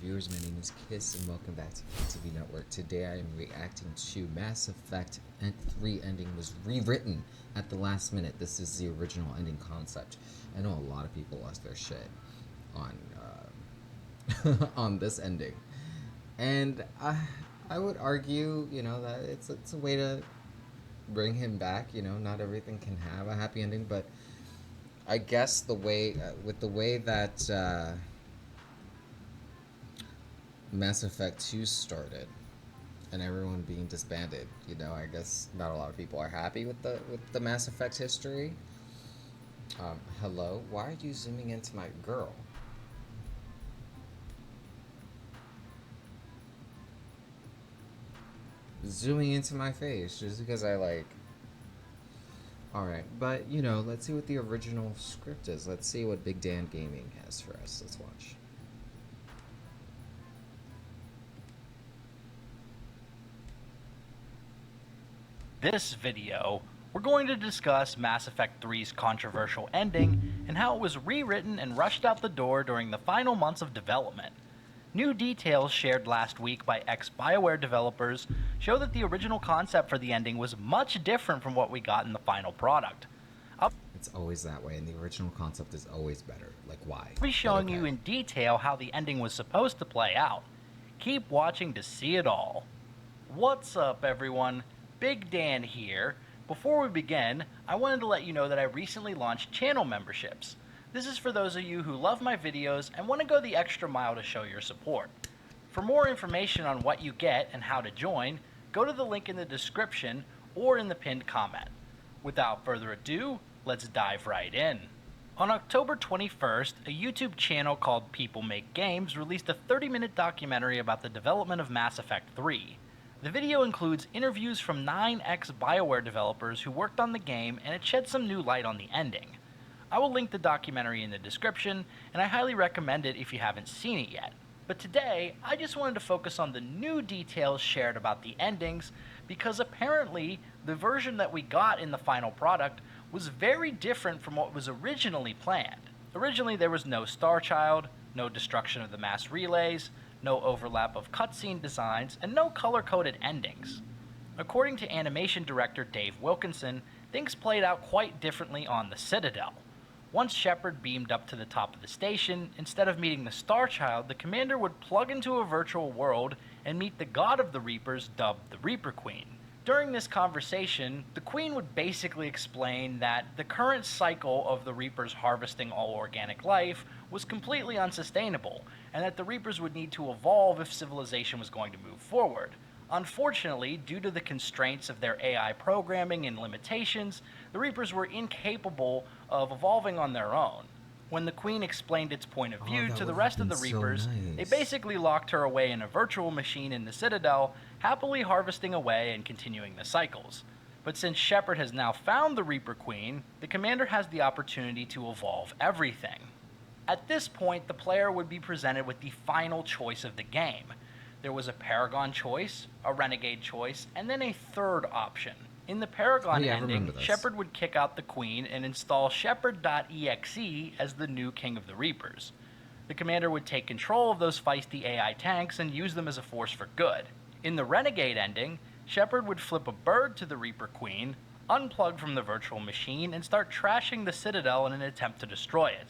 viewers, my name is Kiss and welcome back to KTV Network. Today I am reacting to Mass Effect 3 ending was rewritten at the last minute. This is the original ending concept. I know a lot of people lost their shit on on this ending. And I would argue, that it's a way to bring him back. Not everything can have a happy ending, but I guess the way with the way that Mass Effect 2 started and everyone being disbanded, I guess not a lot of people are happy with the Mass Effect history. Hello, why are you zooming into my girl? Zooming into my face just because I like. Alright, but let's see what the original script is. Let's see what Big Dan Gaming has for us. Let's watch. This video, we're going to discuss Mass Effect 3's controversial ending and how it was rewritten and rushed out the door during the final months of development. New details shared last week by ex-BioWare developers show that the original concept for the ending was much different from what we got in the final product. It's always that way, and the original concept is always better. Like, why? I'll be showing you in detail how the ending was supposed to play out. Keep watching to see it all. What's up, everyone? Big Dan here. Before we begin, I wanted to let you know that I recently launched channel memberships. This is for those of you who love my videos and want to go the extra mile to show your support. For more information on what you get and how to join, go to the link in the description or in the pinned comment. Without further ado, let's dive right in. On October 21st, a YouTube channel called People Make Games released a 30-minute documentary about the development of Mass Effect 3. The video includes interviews from 9 ex-BioWare developers who worked on the game, and it sheds some new light on the ending. I will link the documentary in the description, and I highly recommend it if you haven't seen it yet. But today, I just wanted to focus on the new details shared about the endings, because apparently the version that we got in the final product was very different from what was originally planned. Originally there was no Star Child, no destruction of the mass relays, no overlap of cutscene designs, and no color-coded endings. According to animation director Dave Wilkinson, things played out quite differently on the Citadel. Once Shepard beamed up to the top of the station, instead of meeting the Star Child, the commander would plug into a virtual world and meet the god of the Reapers, dubbed the Reaper Queen. During this conversation, the Queen would basically explain that the current cycle of the Reapers harvesting all organic life was completely unsustainable, and that the Reapers would need to evolve if civilization was going to move forward. Unfortunately, due to the constraints of their AI programming and limitations, the Reapers were incapable of evolving on their own. When the Queen explained its point of view to the rest of the Reapers, they basically locked her away in a virtual machine in the Citadel, happily harvesting away and continuing the cycles. But since Shepard has now found the Reaper Queen, the commander has the opportunity to evolve everything. At this point, the player would be presented with the final choice of the game. There was a Paragon choice, a Renegade choice, and then a third option. In the Paragon ending, Shepard would kick out the Queen and install Shepard.exe as the new King of the Reapers. The commander would take control of those feisty AI tanks and use them as a force for good. In the Renegade ending, Shepard would flip a bird to the Reaper Queen, unplug from the virtual machine, and start trashing the Citadel in an attempt to destroy it.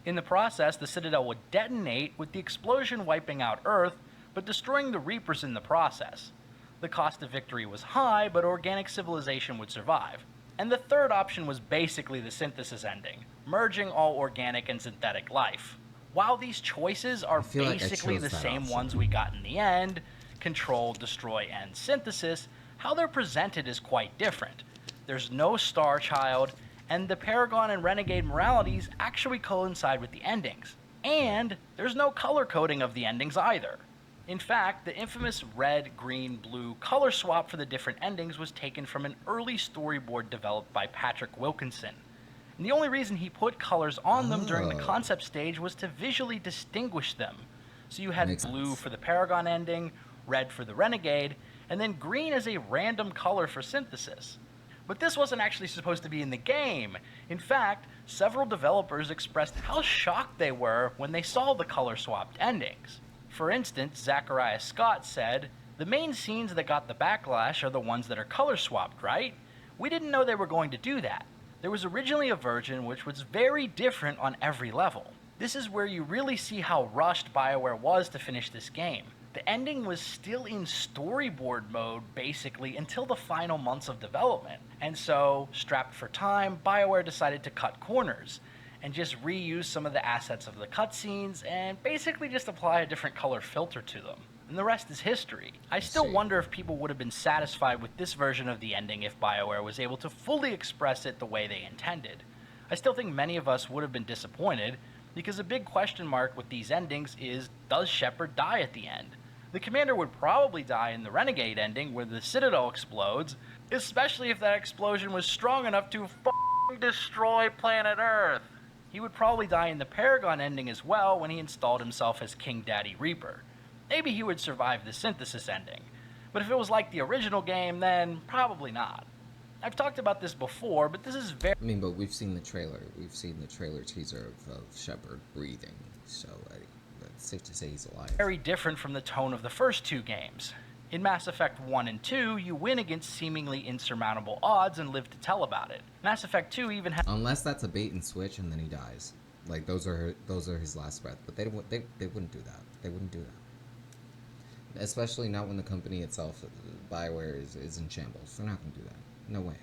In the process, the Citadel would detonate, with the explosion wiping out Earth, but destroying the Reapers in the process. The cost of victory was high, but organic civilization would survive. And the third option was basically the synthesis ending, merging all organic and synthetic life. While these choices are basically the same ones we got in the end, control, destroy, and synthesis, how they're presented is quite different. There's no Star Child, and the Paragon and Renegade moralities actually coincide with the endings. And there's no color coding of the endings either. In fact, the infamous red, green, blue color swap for the different endings was taken from an early storyboard developed by Patrick Wilkinson. And the only reason he put colors on them during the concept stage was to visually distinguish them. So you had blue for the Paragon ending, red for the Renegade, and then green as a random color for synthesis. But this wasn't actually supposed to be in the game. In fact, several developers expressed how shocked they were when they saw the color-swapped endings. For instance, Zachariah Scott said, "The main scenes that got the backlash are the ones that are color swapped, right? We didn't know they were going to do that. There was originally a version which was very different on every level. This is where you really see how rushed BioWare was to finish this game. The ending was still in storyboard mode basically until the final months of development, and so, strapped for time, BioWare decided to cut corners and just reuse some of the assets of the cutscenes and basically just apply a different color filter to them. And the rest is history. I still wonder if people would have been satisfied with this version of the ending if BioWare was able to fully express it the way they intended. I still think many of us would have been disappointed, because a big question mark with these endings is, does Shepard die at the end? The commander would probably die in the Renegade ending where the Citadel explodes, especially if that explosion was strong enough to destroy planet Earth. He would probably die in the Paragon ending as well when he installed himself as King Daddy Reaper. Maybe he would survive the Synthesis ending, but if it was like the original game, then probably not. I've talked about this before, but this is very... I mean, but we've seen the trailer. We've seen the trailer teaser of Shepard breathing, so it's safe to say he's alive. Very different from the tone of the first two games. In Mass Effect 1 and 2, you win against seemingly insurmountable odds and live to tell about it. Mass Effect 2 even has... Unless that's a bait and switch and then he dies. Like, those are his last breath. But they wouldn't do that. They wouldn't do that. Especially not when the company itself, BioWare, is in shambles. They're not going to do that. No way.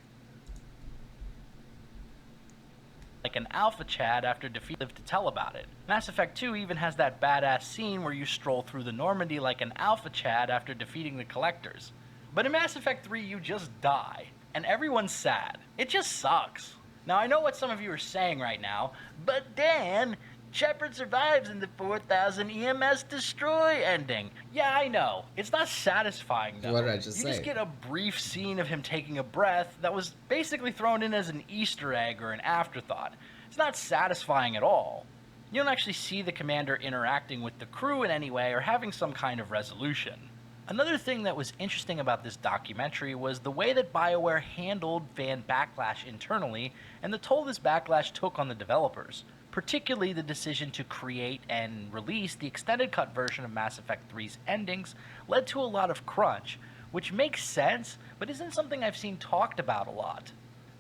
Like an alpha Chad after defeat, live to tell about it. Mass Effect 2 even has that badass scene where you stroll through the Normandy like an alpha Chad after defeating the Collectors. But in Mass Effect 3 you just die, and everyone's sad. It just sucks. Now I know what some of you are saying right now, but Dan, Shepard survives in the 4000 EMS destroy ending. Yeah, I know. It's not satisfying though. What did I just say? You just get a brief scene of him taking a breath that was basically thrown in as an Easter egg or an afterthought. It's not satisfying at all. You don't actually see the commander interacting with the crew in any way or having some kind of resolution. Another thing that was interesting about this documentary was the way that BioWare handled fan backlash internally and the toll this backlash took on the developers. Particularly the decision to create and release the extended cut version of Mass Effect 3's endings led to a lot of crunch, which makes sense, but isn't something I've seen talked about a lot.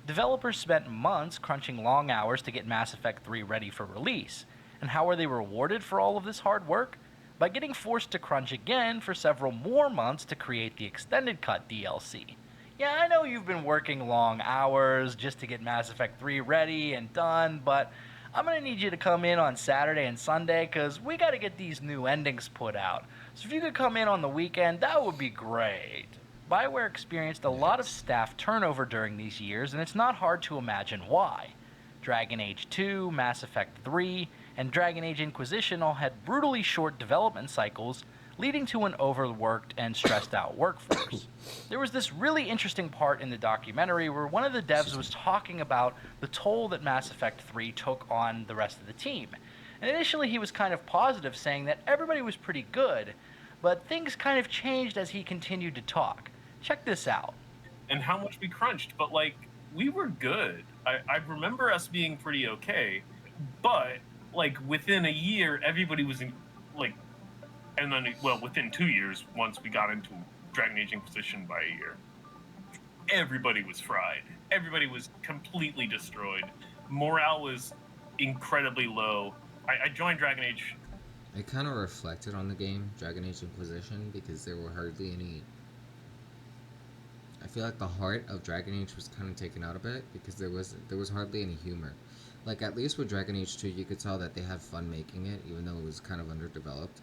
Developers spent months crunching long hours to get Mass Effect 3 ready for release, and how were they rewarded for all of this hard work? By getting forced to crunch again for several more months to create the extended cut DLC. Yeah, I know you've been working long hours just to get Mass Effect 3 ready and done, but I'm going to need you to come in on Saturday and Sunday because we got to get these new endings put out. So if you could come in on the weekend, that would be great. BioWare experienced a lot of staff turnover during these years, and it's not hard to imagine why. Dragon Age 2, Mass Effect 3, and Dragon Age Inquisition all had brutally short development cycles, leading to an overworked and stressed out workforce. There was this really interesting part in the documentary where one of the devs was talking about the toll that Mass Effect 3 took on the rest of the team. And initially he was kind of positive, saying that everybody was pretty good, but things kind of changed as he continued to talk. Check this out. And how much we crunched, but like, we were good. I remember us being pretty okay, but like within a year, everybody was in, like, and then, well, within 2 years, once we got into Dragon Age Inquisition by a year, everybody was fried. Everybody was completely destroyed. Morale was incredibly low. I joined Dragon Age. It kind of reflected on the game, Dragon Age Inquisition, because there were hardly any... I feel like the heart of Dragon Age was kind of taken out a bit, because there was hardly any humor. Like, at least with Dragon Age 2, you could tell that they had fun making it, even though it was kind of underdeveloped.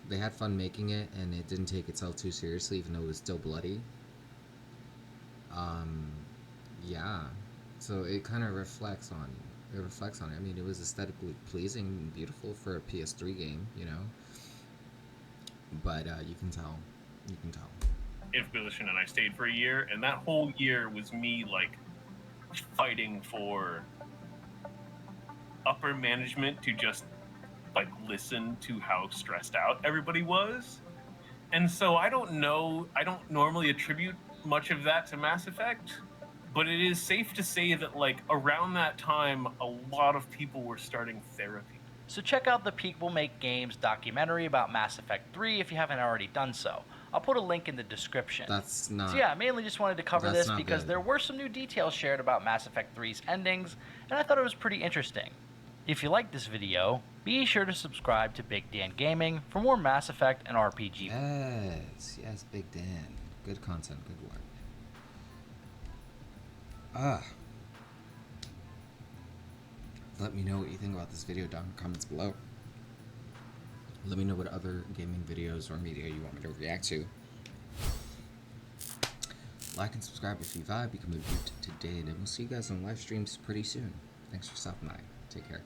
They had fun making it, and it didn't take itself too seriously, even though it was still bloody. Yeah. So it kind of reflects on it. I mean, it was aesthetically pleasing and beautiful for a PS3 game, you know? But you can tell. Inquisition, and I stayed for a year, and that whole year was me, like, fighting for upper management to just, like, listen to how stressed out everybody was. And so I don't normally attribute much of that to Mass Effect, but it is safe to say that, like, around that time, a lot of people were starting therapy. So check out the People Make Games documentary about Mass Effect 3 if you haven't already done so. I'll put a link in the description. That's not. So yeah, I mainly just wanted to cover That's this not because good. there were some new details shared about Mass Effect 3's endings, and I thought it was pretty interesting. If you liked this video, be sure to subscribe to Big Dan Gaming for more Mass Effect and RPG. Yes, Big Dan. Good content, good work. Let me know what you think about this video down in the comments below. Let me know what other gaming videos or media you want me to react to. Like and subscribe if you vibe, become a boot today, and we'll see you guys on live streams pretty soon. Thanks for stopping by. Take care.